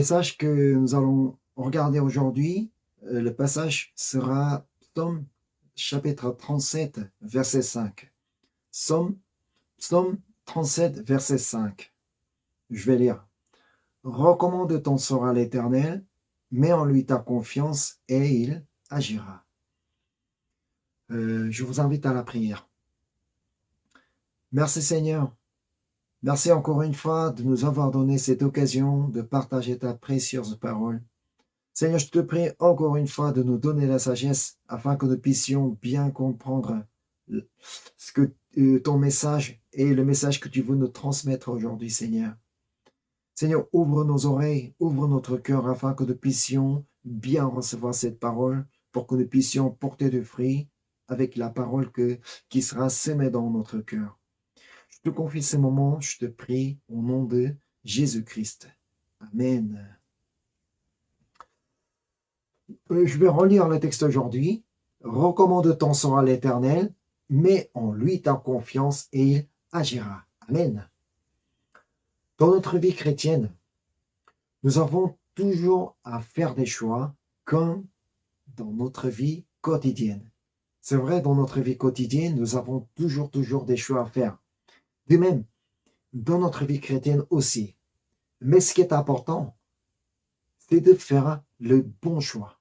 message que nous allons regarder aujourd'hui, le passage sera Psaume chapitre 37, verset 5. Psaume 37, verset 5. Je vais lire. Recommande ton sort à l'Éternel, mets en lui ta confiance et il agira. Je vous invite à la prière. Merci Seigneur. Merci encore une fois de nous avoir donné cette occasion de partager ta précieuse parole. Seigneur, je te prie encore une fois de nous donner la sagesse afin que nous puissions bien comprendre ce que ton message et le message que tu veux nous transmettre aujourd'hui, Seigneur. Seigneur, ouvre nos oreilles, ouvre notre cœur afin que nous puissions bien recevoir cette parole pour que nous puissions porter du fruit avec la parole qui sera semée dans notre cœur. Je te confie ces moments, je te prie au nom de Jésus-Christ. Amen. Je vais relire le texte aujourd'hui. Recommande ton sort à l'Éternel, mets en lui ta confiance et il agira. Amen. Dans notre vie chrétienne, nous avons toujours à faire des choix comme dans notre vie quotidienne. C'est vrai, dans notre vie quotidienne, nous avons toujours des choix à faire. De même, dans notre vie chrétienne aussi. Mais ce qui est important, c'est de faire le bon choix.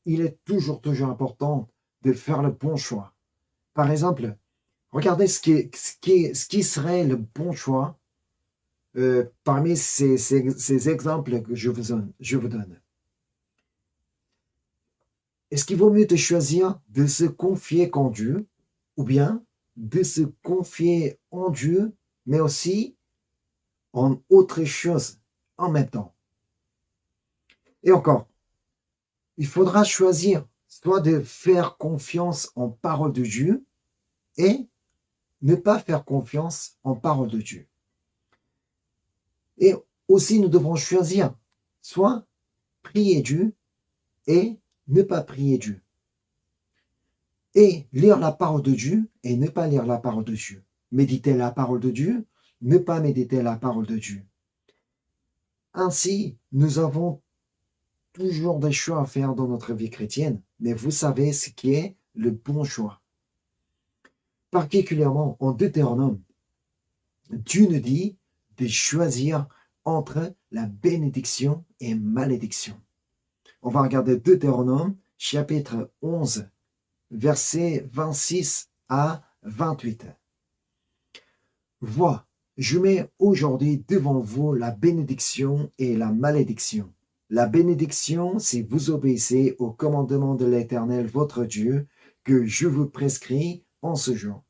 Il est toujours important de faire le bon choix. Par exemple, regardez ce qui serait le bon choix parmi ces exemples que je vous donne. Est-ce qu'il vaut mieux te choisir de se confier qu'en Dieu ou bien de se confier en Dieu, mais aussi en autre chose en même temps? Et encore, il faudra choisir soit de faire confiance en parole de Dieu et ne pas faire confiance en parole de Dieu. Et aussi, nous devrons choisir soit prier Dieu et ne pas prier Dieu. Et lire la parole de Dieu et ne pas lire la parole de Dieu. Méditer la parole de Dieu, ne pas méditer la parole de Dieu. Ainsi, nous avons toujours des choix à faire dans notre vie chrétienne, mais vous savez ce qui est le bon choix. Particulièrement en Deutéronome, Dieu nous dit de choisir entre la bénédiction et malédiction. On va regarder Deutéronome, chapitre 11, versets 26 à 28. Vois, je mets aujourd'hui devant vous la bénédiction et la malédiction. La bénédiction, si vous obéissez au commandement de l'Éternel, votre Dieu, que je vous prescris en ce jour.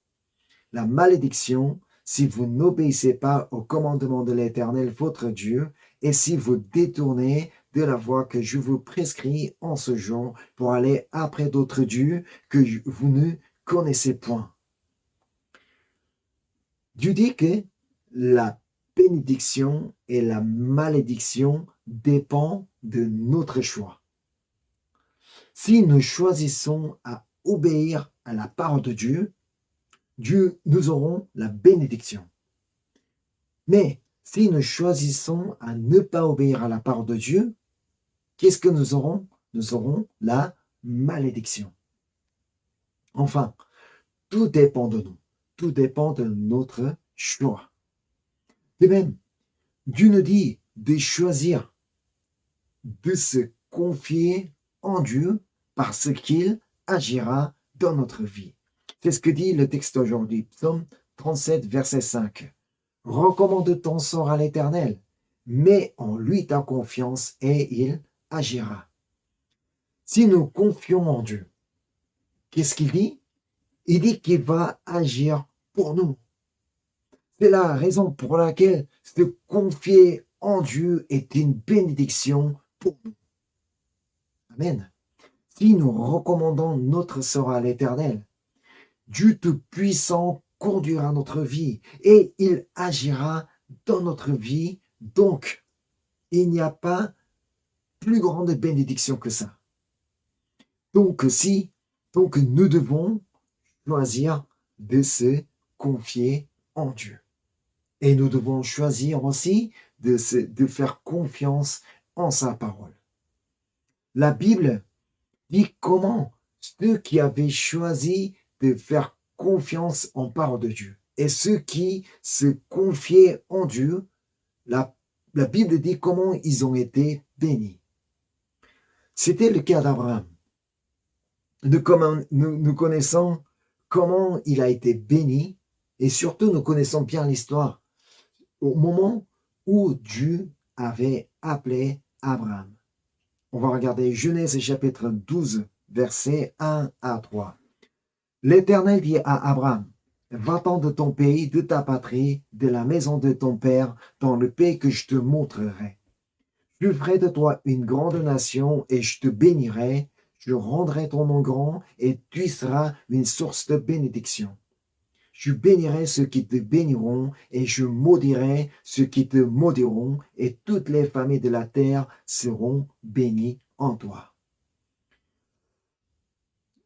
La malédiction, si vous n'obéissez pas au commandement de l'Éternel, votre Dieu, et si vous détournez de la voie que je vous prescris en ce jour pour aller après d'autres dieux que vous ne connaissez point. Dieu dit que la bénédiction et la malédiction dépendent de notre choix. Si nous choisissons à obéir à la parole de Dieu, nous aurons la bénédiction. Mais si nous choisissons à ne pas obéir à la parole de Dieu, qu'est-ce que nous aurons? Nous aurons la malédiction. Enfin, tout dépend de nous. Tout dépend de notre choix. De même, Dieu nous dit de choisir de se confier en Dieu parce qu'il agira dans notre vie. C'est ce que dit le texte aujourd'hui, Psaume 37, verset 5. Recommande ton sort à l'Éternel, mets en lui ta confiance et il agira. Si nous confions en Dieu, qu'est-ce qu'il dit? Il dit qu'il va agir pour nous. C'est la raison pour laquelle se confier en Dieu est une bénédiction pour nous. Amen. Si nous recommandons notre sort à l'Éternel, Dieu Tout-Puissant conduira notre vie et il agira dans notre vie. Donc, il n'y a pas plus grande bénédiction que ça. Donc, nous devons choisir de se confier en Dieu. Et nous devons choisir aussi de faire confiance en sa parole. La Bible dit comment ceux qui avaient choisi de faire confiance en parole de Dieu et ceux qui se confiaient en Dieu, la Bible dit comment ils ont été bénis. C'était le cas d'Abraham. Nous connaissons comment il a été béni et surtout nous connaissons bien l'histoire au moment où Dieu avait appelé Abraham. On va regarder Genèse chapitre 12, versets 1 à 3. L'Éternel dit à Abraham, va-t'en de ton pays, de ta patrie, de la maison de ton père, dans le pays que je te montrerai. Je ferai de toi une grande nation et je te bénirai, je rendrai ton nom grand et tu seras une source de bénédiction. Je bénirai ceux qui te béniront et je maudirai ceux qui te maudiront et toutes les familles de la terre seront bénies en toi.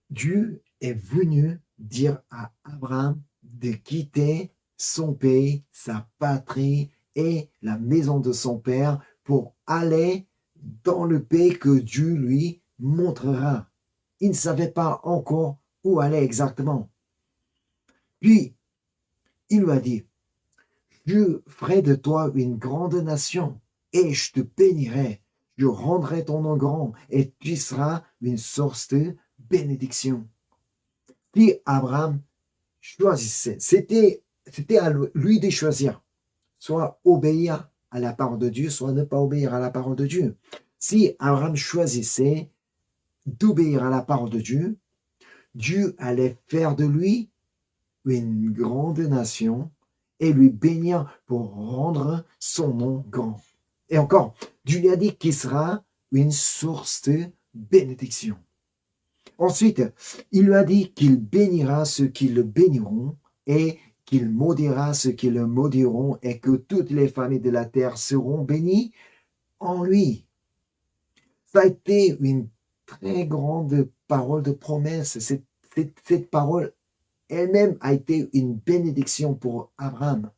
Dieu est venu dire à Abraham de quitter son pays, sa patrie et la maison de son père pour aller dans le pays que Dieu lui montrera. Il ne savait pas encore où aller exactement. Puis, il lui a dit, je ferai de toi une grande nation et je te bénirai. Je rendrai ton nom grand et tu seras une source de bénédiction. Puis Abraham choisissait. C'était à lui de choisir. Soit obéir à la parole de Dieu, soit ne pas obéir à la parole de Dieu. Si Abraham choisissait d'obéir à la parole de Dieu, Dieu allait faire de lui une grande nation et lui bénir pour rendre son nom grand. Et encore, Dieu lui a dit qu'il sera une source de bénédiction. Ensuite, il lui a dit qu'il bénira ceux qui le béniront et qu'il maudira ceux qui le maudiront et que toutes les familles de la terre seront bénies en lui. Ça a été une très grande parole de promesse. Cette parole elle-même a été une bénédiction pour Abraham.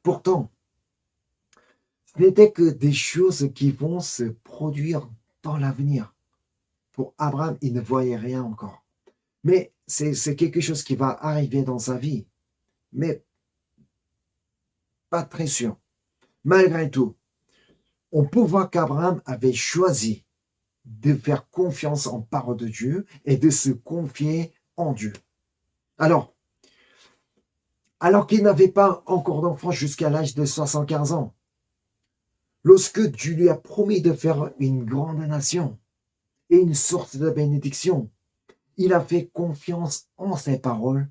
Pourtant, ce n'était que des choses qui vont se produire dans l'avenir. Pour Abraham, il ne voyait rien encore. Mais c'est quelque chose qui va arriver dans sa vie. Mais pas très sûr. Malgré tout, on peut voir qu'Abraham avait choisi de faire confiance en parole de Dieu et de se confier en Dieu. Alors qu'il n'avait pas encore d'enfant jusqu'à l'âge de 75 ans, lorsque Dieu lui a promis de faire une grande nation et une source de bénédiction, il a fait confiance en ses paroles.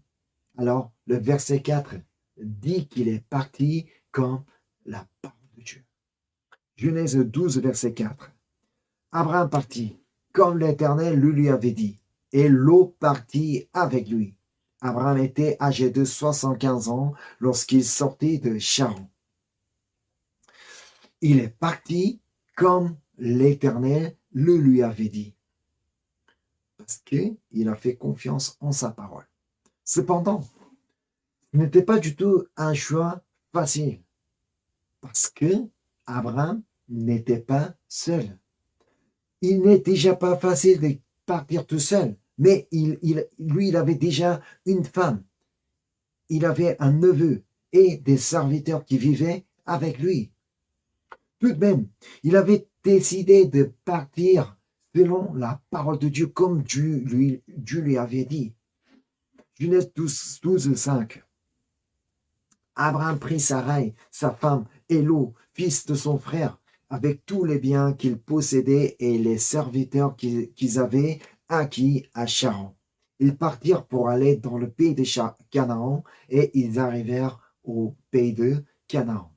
Alors, le verset 4 dit qu'il est parti comme la parole de Dieu. Genèse 12, verset 4. Abraham partit, comme l'Éternel le lui avait dit, et Lot partit avec lui. Abraham était âgé de 75 ans lorsqu'il sortit de Charan. Il est parti comme l'Éternel le lui avait dit, parce qu'il a fait confiance en sa parole. Cependant, ce n'était pas du tout un choix facile, parce que Abraham n'était pas seul. Il n'est déjà pas facile de partir tout seul, mais lui, il avait déjà une femme, il avait un neveu et des serviteurs qui vivaient avec lui. Tout de même, il avait décidé de partir selon la parole de Dieu, comme Dieu lui avait dit. Genèse 12, 5. Abraham prit Sarai, sa femme, et Lot, fils de son frère, avec tous les biens qu'il possédait et les serviteurs qu'ils avaient acquis à Charan. Ils partirent pour aller dans le pays de Canaan et ils arrivèrent au pays de Canaan.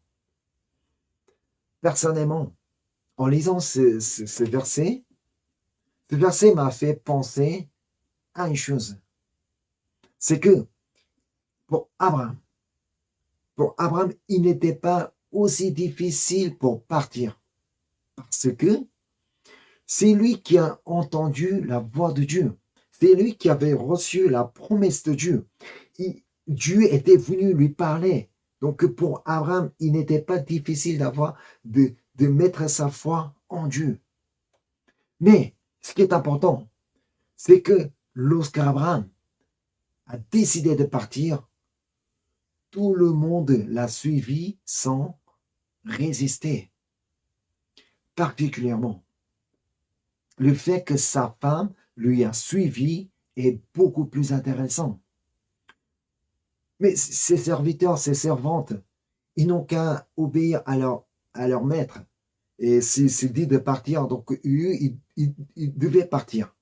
Personnellement, en lisant ce verset m'a fait penser à une chose. C'est que pour Abraham, il n'était pas aussi difficile pour partir. Parce que c'est lui qui a entendu la voix de Dieu. C'est lui qui avait reçu la promesse de Dieu. Dieu était venu lui parler. Donc pour Abraham, il n'était pas difficile de mettre sa foi en Dieu. Mais ce qui est important, c'est que lorsqu'Abraham a décidé de partir, tout le monde l'a suivi sans résister. Particulièrement, le fait que sa femme lui a suivi est beaucoup plus intéressant. Mais ses serviteurs, ses servantes, ils n'ont qu'à obéir à leur maître. Et c'est dit de partir, donc eux, ils devaient partir.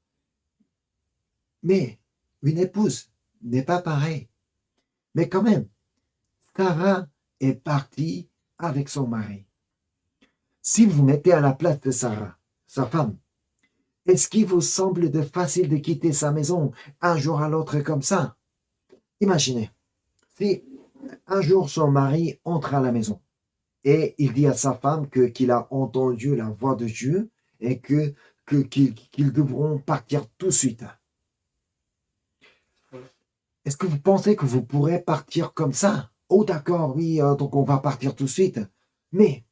Mais une épouse n'est pas pareille. Mais quand même, Sarah est partie avec son mari. Si vous mettez à la place de Sarah, sa femme, est-ce qu'il vous semble facile de quitter sa maison un jour à l'autre comme ça? Imaginez, si un jour son mari entre à la maison et il dit à sa femme qu'il a entendu la voix de Dieu et qu'ils devront partir tout de suite. Est-ce que vous pensez que vous pourrez partir comme ça? Oh d'accord, oui, donc on va partir tout de suite. Mais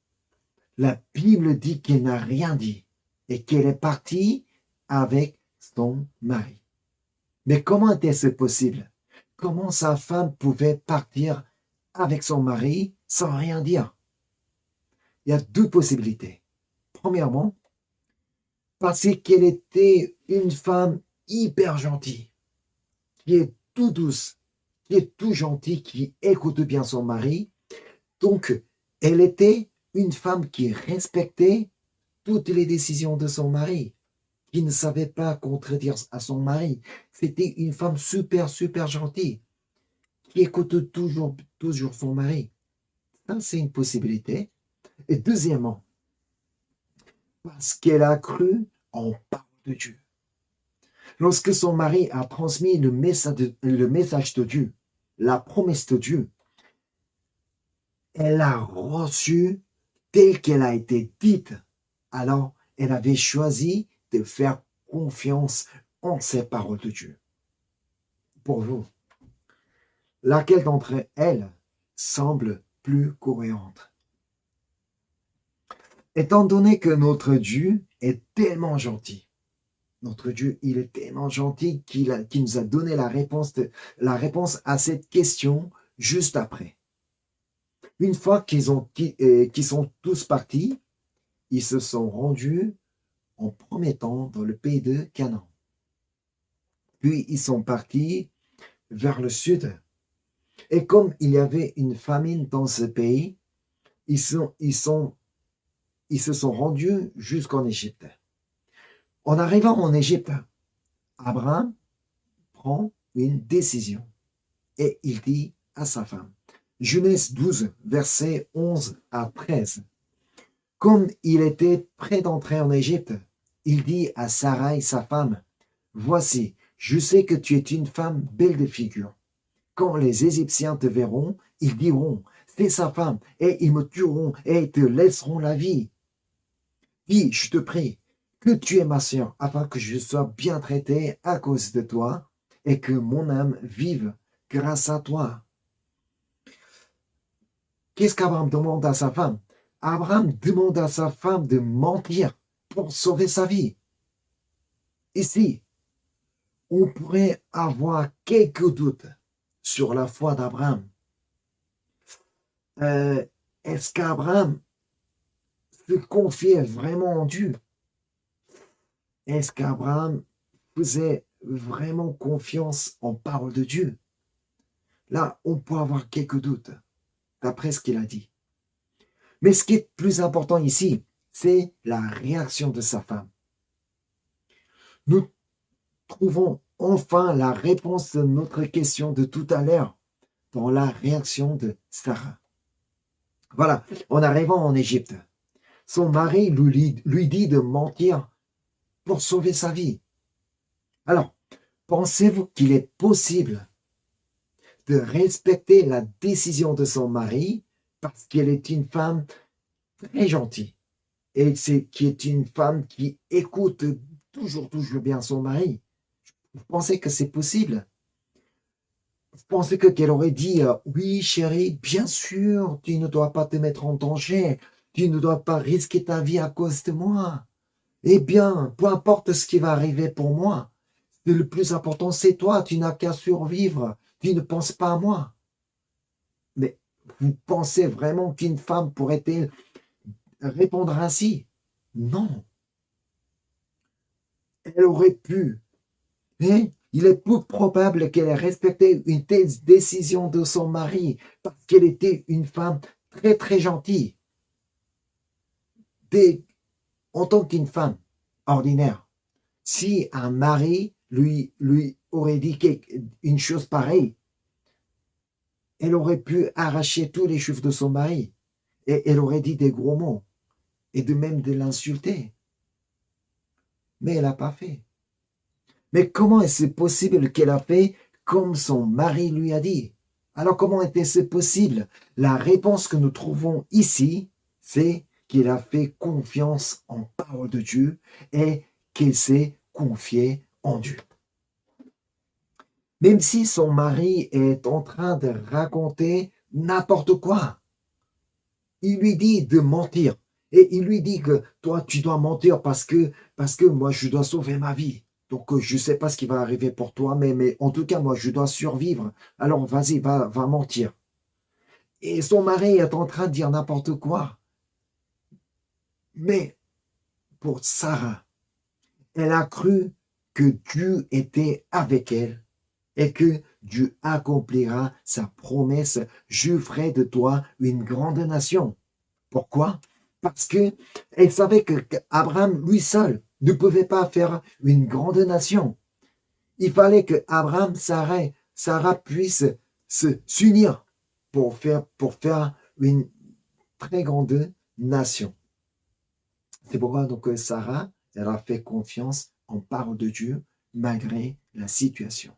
la Bible dit qu'elle n'a rien dit et qu'elle est partie avec son mari. Mais comment était-ce possible? Comment sa femme pouvait partir avec son mari sans rien dire? Il y a deux possibilités. Premièrement, parce qu'elle était une femme hyper gentille, qui est tout douce, qui est tout gentille, qui écoute bien son mari. Donc, elle était une femme qui respectait toutes les décisions de son mari, qui ne savait pas contredire à son mari. C'était une femme super, super gentille, qui écoute toujours son mari. Ça, c'est une possibilité. Et deuxièmement, parce qu'elle a cru en parole de Dieu. Lorsque son mari a transmis le message de Dieu, la promesse de Dieu, elle l'a reçu telle qu'elle a été dite. Alors, elle avait choisi de faire confiance en ces paroles de Dieu. Pour vous, laquelle d'entre elles semble plus cohérente? Étant donné que notre Dieu est tellement gentil, notre Dieu, il est tellement gentil qu'il nous a donné la réponse à cette question juste après. Une fois qu'ils sont tous partis, ils se sont rendus en premier temps dans le pays de Canaan. Puis ils sont partis vers le sud. Et comme il y avait une famine dans ce pays, ils se sont rendus jusqu'en Égypte. En arrivant en Égypte, Abraham prend une décision et il dit à sa femme, Genèse 12, versets 11 à 13. Comme il était prêt d'entrer en Égypte, il dit à Sarai, sa femme, voici, je sais que tu es une femme belle de figure. Quand les Égyptiens te verront, ils diront, c'est sa femme, et ils me tueront et te laisseront la vie. Dis, je te prie, que tu es ma sœur, afin que je sois bien traité à cause de toi, et que mon âme vive grâce à toi. Qu'est-ce qu'Abraham demande à sa femme? Abraham demande à sa femme de mentir pour sauver sa vie. Ici, on pourrait avoir quelques doutes sur la foi d'Abraham. Est-ce qu'Abraham se confiait vraiment en Dieu? Est-ce qu'Abraham faisait vraiment confiance en parole de Dieu? Là, on peut avoir quelques doutes, d'après ce qu'il a dit. Mais ce qui est plus important ici, c'est la réaction de sa femme. Nous trouvons enfin la réponse de notre question de tout à l'heure dans la réaction de Sarah. Voilà, en arrivant en Égypte, son mari lui dit de mentir pour sauver sa vie. Alors, pensez-vous qu'il est possible de respecter la décision de son mari parce qu'elle est une femme très gentille et qui est une femme qui écoute toujours bien son mari? Vous pensez que c'est possible? Vous pensez qu'elle aurait dit oui chérie, bien sûr, tu ne dois pas te mettre en danger, tu ne dois pas risquer ta vie à cause de moi. Eh bien, peu importe ce qui va arriver pour moi, le plus important, c'est toi, tu n'as qu'à survivre, tu ne penses pas à moi. Mais vous pensez vraiment qu'une femme pourrait-elle répondre ainsi? Non, elle aurait pu. Hein? Il est peu probable qu'elle ait respecté une telle décision de son mari parce qu'elle était une femme très très gentille. En tant qu'une femme ordinaire, si un mari lui aurait dit une chose pareille, elle aurait pu arracher tous les cheveux de son mari et elle aurait dit des gros mots et de même de l'insulter. Mais elle n'a pas fait. Mais comment est-ce possible qu'elle a fait comme son mari lui a dit? Alors comment était-ce possible? La réponse que nous trouvons ici, c'est qu'il a fait confiance en parole de Dieu et qu'il s'est confié en Dieu. Même si son mari est en train de raconter n'importe quoi, il lui dit de mentir. Et il lui dit que toi, tu dois mentir parce que moi, je dois sauver ma vie. Donc, je ne sais pas ce qui va arriver pour toi, mais en tout cas, moi, je dois survivre. Alors, vas-y, va mentir. Et son mari est en train de dire n'importe quoi. Mais pour Sarah, elle a cru que Dieu était avec elle et que Dieu accomplira sa promesse. Je ferai de toi une grande nation. Pourquoi? Parce que elle savait que Abraham, lui seul, ne pouvait pas faire une grande nation. Il fallait que Abraham, Sarah puisse s'unir pour faire une très grande nation. C'est pourquoi donc Sarah, elle a fait confiance en parole de Dieu malgré la situation.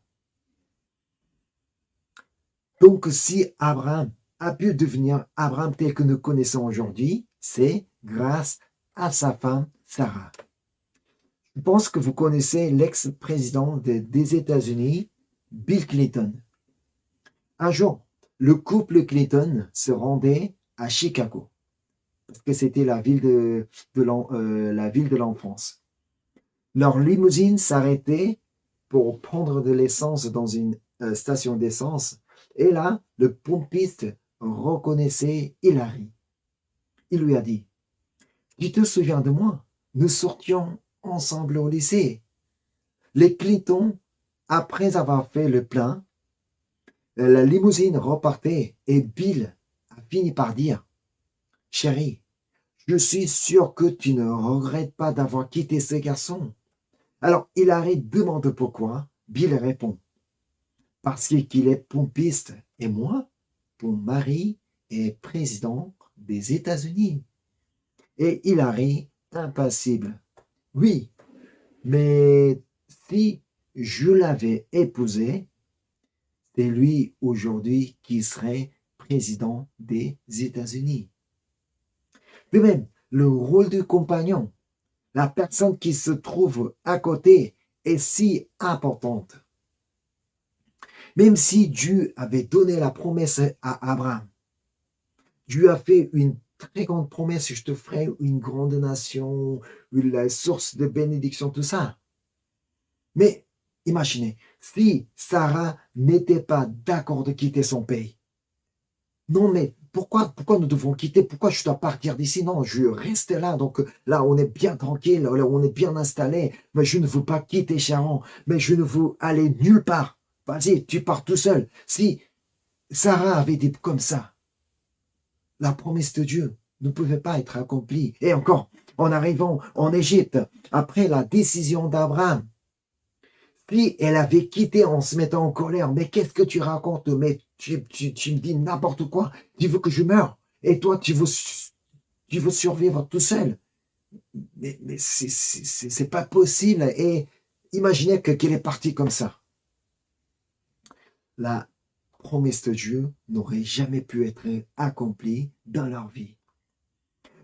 Donc si Abraham a pu devenir Abraham tel que nous connaissons aujourd'hui, c'est grâce à sa femme Sarah. Je pense que vous connaissez l'ex-président des États-Unis, Bill Clinton. Un jour, le couple Clinton se rendait à Chicago, parce que c'était la ville de l'enfance. Leur limousine s'arrêtait pour prendre de l'essence dans une station d'essence. Et là, le pompiste reconnaissait Hilary. Il lui a dit, tu te souviens de moi? Nous sortions ensemble au lycée. Les Clinton, après avoir fait le plein, la limousine repartait et Bill a fini par dire, chérie, je suis sûr que tu ne regrettes pas d'avoir quitté ce garçon. Alors Hilary demande pourquoi. Bill répond, parce qu'il est pompiste et moi, ton mari est président des États-Unis. Et Hilary, impassible. Oui, mais si je l'avais épousé, c'est lui aujourd'hui qui serait président des États-Unis. De même, le rôle du compagnon, la personne qui se trouve à côté, est si importante. Même si Dieu avait donné la promesse à Abraham, Dieu a fait une très grande promesse, je te ferai une grande nation, la source de bénédiction, tout ça. Mais imaginez, si Sarah n'était pas d'accord de quitter son pays, non mais pourquoi nous devons quitter? Pourquoi je dois partir d'ici? Non, je reste là. Donc là, on est bien tranquille, là, on est bien installé. Mais je ne veux pas quitter Charon, mais je ne veux aller nulle part. Vas-y, tu pars tout seul. Si Sarah avait dit comme ça, la promesse de Dieu ne pouvait pas être accomplie. Et encore, en arrivant en Égypte, après la décision d'Abraham, si elle avait quitté en se mettant en colère, mais qu'est-ce que tu racontes? Mais tu me dis n'importe quoi. Tu veux que je meure. Et toi, tu veux survivre tout seul. Mais c'est pas possible. Et imaginez qu'elle est partie comme ça. La promesse de Dieu n'aurait jamais pu être accomplie dans leur vie.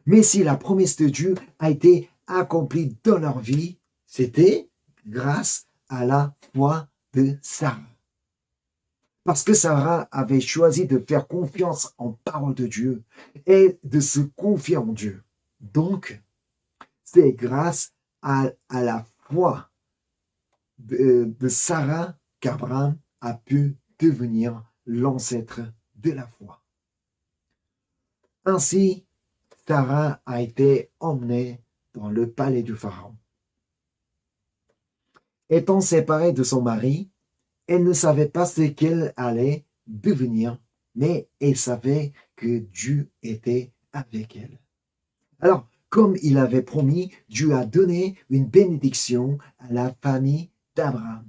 Mais si la promesse de Dieu a été accomplie dans leur vie, c'était grâce à la foi de Sarah. Parce que Sarah avait choisi de faire confiance en parole de Dieu et de se confier en Dieu. Donc, c'est grâce à la foi de Sarah qu'Abraham a pu devenir l'ancêtre de la foi. Ainsi, Sarah a été emmenée dans le palais du Pharaon. Étant séparée de son mari, elle ne savait pas ce qu'elle allait devenir, mais elle savait que Dieu était avec elle. Alors, comme il avait promis, Dieu a donné une bénédiction à la famille d'Abraham.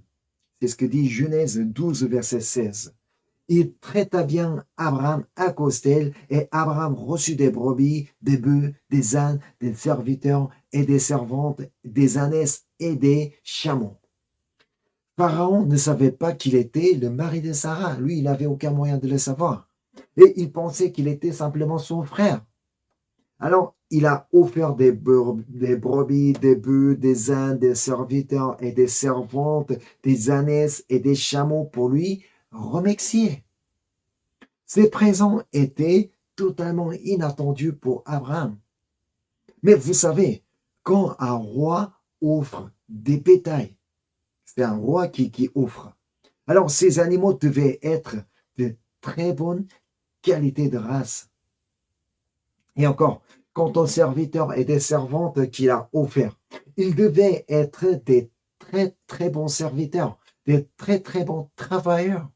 C'est ce que dit Genèse 12, verset 16. Il traita bien Abraham à cause d'elle, et Abraham reçut des brebis, des bœufs, des ânes, des serviteurs et des servantes, des ânesses et des chameaux. Pharaon ne savait pas qu'il était le mari de Sarah. Lui, il n'avait aucun moyen de le savoir. Et il pensait qu'il était simplement son frère. Alors, il a offert des brebis, des bœufs, des ânes, des serviteurs et des servantes, des ânesses et des chameaux pour lui remercier. Ces présents étaient totalement inattendus pour Abraham. Mais vous savez, quand un roi offre des bétails, c'est un roi qui offre. Alors, ces animaux devaient être de très bonne qualité de race. Et encore, quant aux serviteurs et des servantes qu'il a offerts, ils devaient être des très très bons serviteurs, des très très bons travailleurs.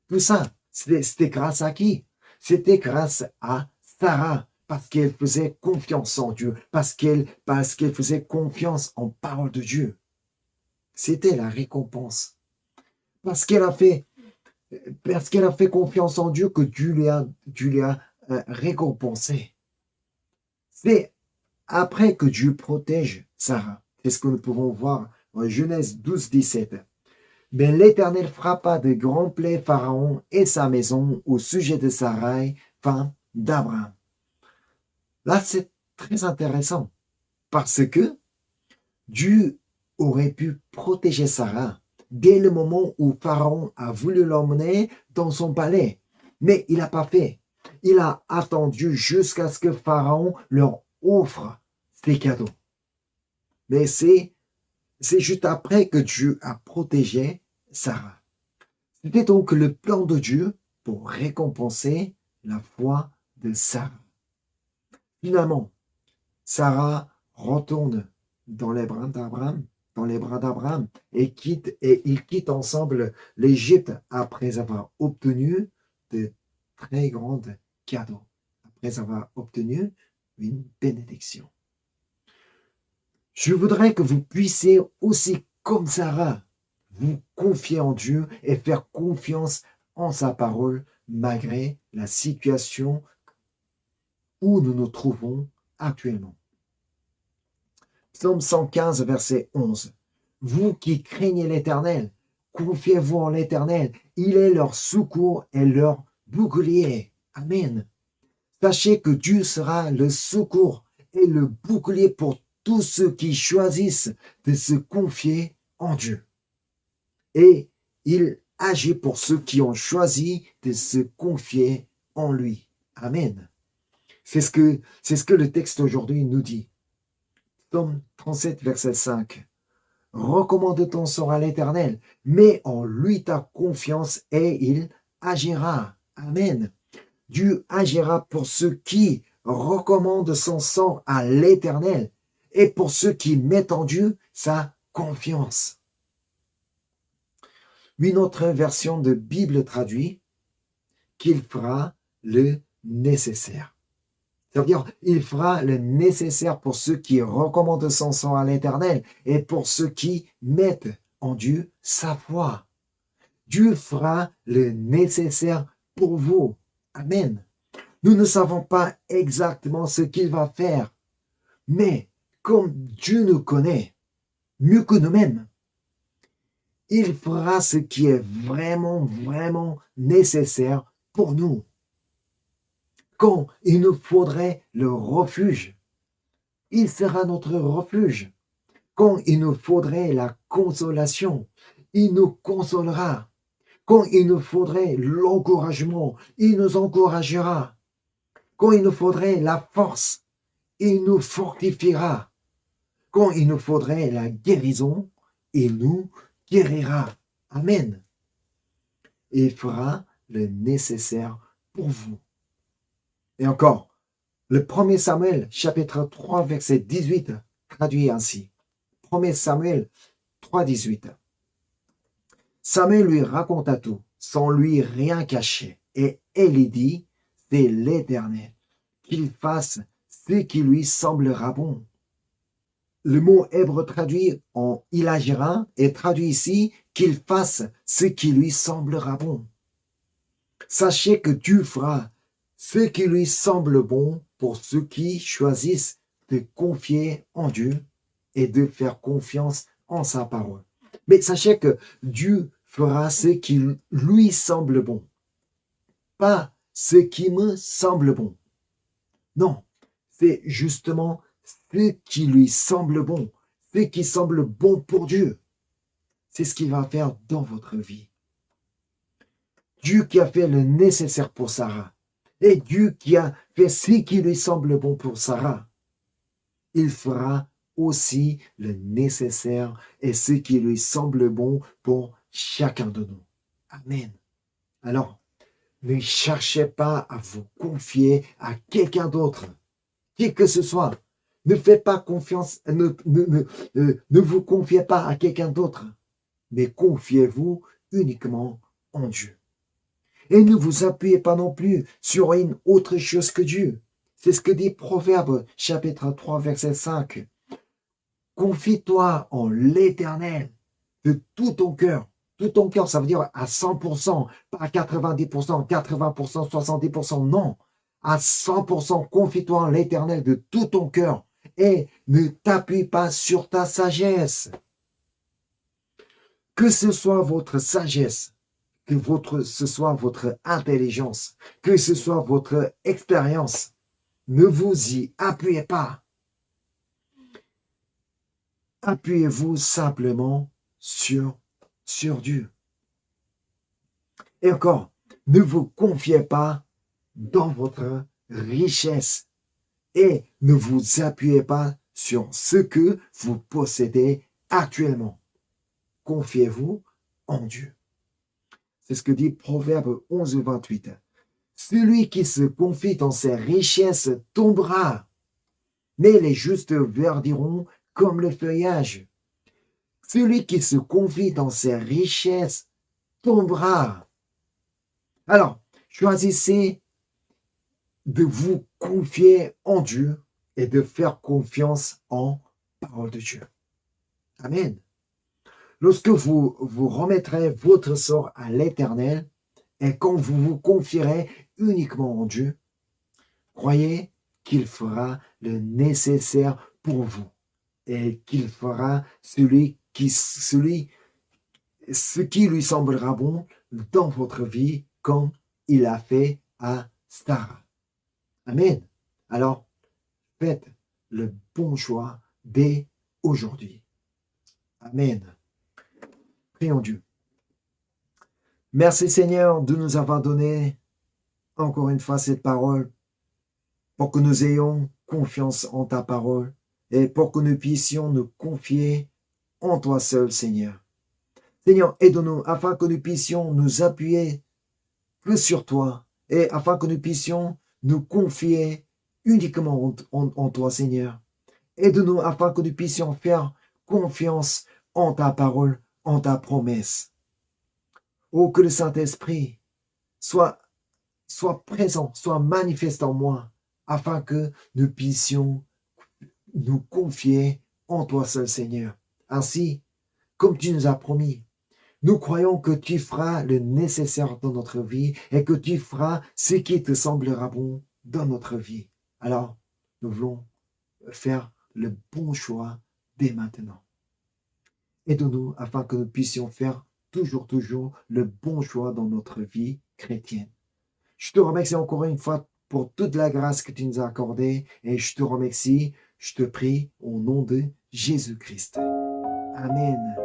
Tout ça, c'était grâce à qui? C'était grâce à Sarah, parce qu'elle faisait confiance en Dieu, parce qu'elle faisait confiance en parole de Dieu. C'était la récompense. Parce qu'elle a fait confiance en Dieu que Dieu lui a récompensé. C'est après que Dieu protège Sarah. C'est ce que nous pouvons voir en Genèse 12, 17. Mais l'Éternel frappa de grands plaies Pharaon et sa maison au sujet de Sarai, femme d'Abraham. Là, c'est très intéressant parce que Dieu aurait pu protéger Sarah dès le moment où Pharaon a voulu l'emmener dans son palais. Mais il n'a pas fait. Il a attendu jusqu'à ce que Pharaon leur offre ses cadeaux. Mais c'est juste après que Dieu a protégé Sarah. C'était donc le plan de Dieu pour récompenser la foi de Sarah. Finalement, Sarah retourne dans les bras d'Abraham, et ils quittent ensemble l'Égypte après avoir obtenu de très grands cadeaux, après avoir obtenu une bénédiction. Je voudrais que vous puissiez aussi, comme Sarah, vous confier en Dieu et faire confiance en sa parole malgré la situation où nous nous trouvons actuellement. Psaume 115, verset 11. Vous qui craignez l'Éternel, confiez-vous en l'Éternel. Il est leur secours et leur bouclier. Amen. Sachez que Dieu sera le secours et le bouclier pour tous ceux qui choisissent de se confier en Dieu. Et il agit pour ceux qui ont choisi de se confier en lui. Amen. C'est ce que le texte aujourd'hui nous dit. Psaume 37, verset 5. Recommande ton sort à l'Éternel, mets en lui ta confiance et il agira. Amen. Dieu agira pour ceux qui recommandent son sort à l'Éternel et pour ceux qui mettent en Dieu sa confiance. Une autre version de Bible traduit qu'il fera le nécessaire. C'est-à-dire, il fera le nécessaire pour ceux qui recommandent son sang à l'Éternel et pour ceux qui mettent en Dieu sa foi. Dieu fera le nécessaire pour vous. Amen. Nous ne savons pas exactement ce qu'il va faire, mais comme Dieu nous connaît mieux que nous-mêmes, il fera ce qui est vraiment, vraiment nécessaire pour nous. Quand il nous faudrait le refuge, il sera notre refuge. Quand il nous faudrait la consolation, il nous consolera. Quand il nous faudrait l'encouragement, il nous encouragera. Quand il nous faudrait la force, il nous fortifiera. Quand il nous faudrait la guérison, il nous guérira. Amen. Et il fera le nécessaire pour vous. Et encore, le 1er Samuel, chapitre 3, verset 18, traduit ainsi. 1er Samuel 3, 18. Samuel lui raconta tout, sans lui rien cacher. Et Élie dit, c'est l'Éternel, qu'il fasse ce qui lui semblera bon. Le mot hébreu traduit en il agira est traduit ici qu'il fasse ce qui lui semblera bon. Sachez que Dieu fera ce qui lui semble bon pour ceux qui choisissent de confier en Dieu et de faire confiance en sa parole. Mais sachez que Dieu fera ce qui lui semble bon, pas ce qui me semble bon. Non, c'est justement ce qui lui semble bon, ce qui semble bon pour Dieu. C'est ce qu'il va faire dans votre vie. Dieu qui a fait le nécessaire pour Sarah, et Dieu qui a fait ce qui lui semble bon pour Sarah, il fera aussi le nécessaire et ce qui lui semble bon pour chacun de nous. Amen. Alors, ne cherchez pas à vous confier à quelqu'un d'autre, qui que ce soit. Ne faites pas confiance, ne vous confiez pas à quelqu'un d'autre, mais confiez-vous uniquement en Dieu. Et ne vous appuyez pas non plus sur une autre chose que Dieu. C'est ce que dit Proverbe, chapitre 3, verset 5. Confie-toi en l'Éternel de tout ton cœur. Tout ton cœur, ça veut dire à 100%, pas à 90%, 80%, 70%, non. À 100%, confie-toi en l'Éternel de tout ton cœur et ne t'appuie pas sur ta sagesse. Que ce soit votre sagesse, que ce soit votre intelligence, que ce soit votre expérience, ne vous y appuyez pas. Appuyez-vous simplement sur Dieu. Et encore, ne vous confiez pas dans votre richesse et ne vous appuyez pas sur ce que vous possédez actuellement. Confiez-vous en Dieu. C'est ce que dit Proverbe 11, 28. Celui qui se confie en ses richesses tombera, mais les justes verdiront comme le feuillage. Celui qui se confie dans ses richesses tombera. Alors, choisissez de vous confier en Dieu et de faire confiance en parole de Dieu. Amen. Lorsque vous remettrez votre sort à l'Éternel et quand vous vous confierez uniquement en Dieu, croyez qu'il fera le nécessaire pour vous et qu'il fera ce qui lui semblera bon dans votre vie comme il a fait à Sarah. Amen. Alors, faites le bon choix dès aujourd'hui. Amen. Prions Dieu. Merci Seigneur de nous avoir donné encore une fois cette parole pour que nous ayons confiance en ta parole et pour que nous puissions nous confier en toi seul, Seigneur. Seigneur, aide-nous afin que nous puissions nous appuyer plus sur toi et afin que nous puissions nous confier uniquement en toi, Seigneur. Aide-nous afin que nous puissions faire confiance en ta parole, en ta promesse. Oh, que le Saint-Esprit soit présent, soit manifeste en moi, afin que nous puissions nous confier en toi seul, Seigneur. Ainsi, comme tu nous as promis, nous croyons que tu feras le nécessaire dans notre vie et que tu feras ce qui te semblera bon dans notre vie. Alors, nous voulons faire le bon choix dès maintenant. Aide-nous afin que nous puissions faire toujours le bon choix dans notre vie chrétienne. Je te remercie encore une fois pour toute la grâce que tu nous as accordée et je te remercie, je te prie au nom de Jésus-Christ. Amen.